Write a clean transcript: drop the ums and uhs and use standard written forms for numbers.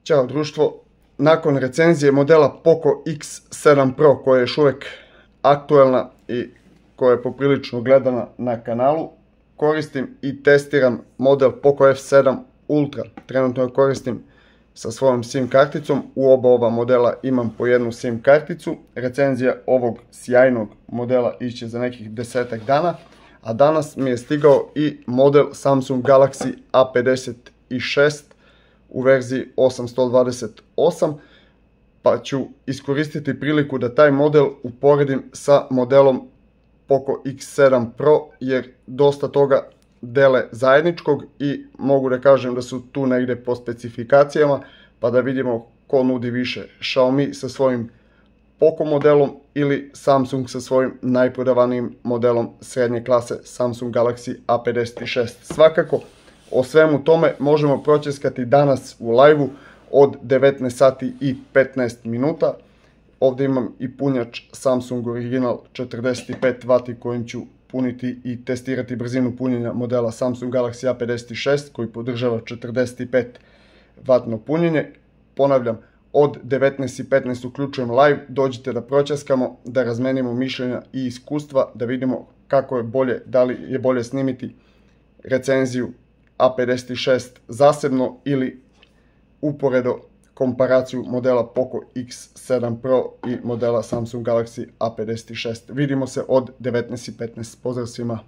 Ćao društvo, nakon recenzije modela Poco X7 Pro koja je još uvijek aktualna i koja je poprilično gledana na kanalu, koristim i testiram model Poco F7 Ultra. Trenutno je koristim sa svojom SIM karticom, u oba ova modela imam po jednu SIM karticu. Recenzija ovog sjajnog modela iće za nekih 10-ak dana, a danas mi je stigao i model Samsung Galaxy A56 u verziji 828, pa ću iskoristiti priliku da taj model uporedim sa modelom Poco X7 Pro, jer dosta toga dele zajedničkog i mogu da kažem da su tu negdje po specifikacijama, pa da vidimo ko nudi više, Xiaomi sa svojim Poco modelom ili Samsung sa svojim najprodavanijim modelom srednje klase Samsung Galaxy A56. Svakako, o svemu tome možemo pročeskati danas u live-u od 19 sati i 15 minuta. Ovdje imam i punjač Samsung Original 45 W kojim ću puniti i testirati brzinu punjenja modela Samsung Galaxy A56 koji podržava 45 W punjenje. Ponavljam, od 19:15 uključujem live, dođite da pročeskamo, da razmenimo mišljenja i iskustva, da vidimo kako je bolje, da li je bolje snimiti recenziju A56 zasebno ili uporedo komparaciju modela Poco X7 Pro i modela Samsung Galaxy A56. Vidimo se od 19:15. Pozdrav svima!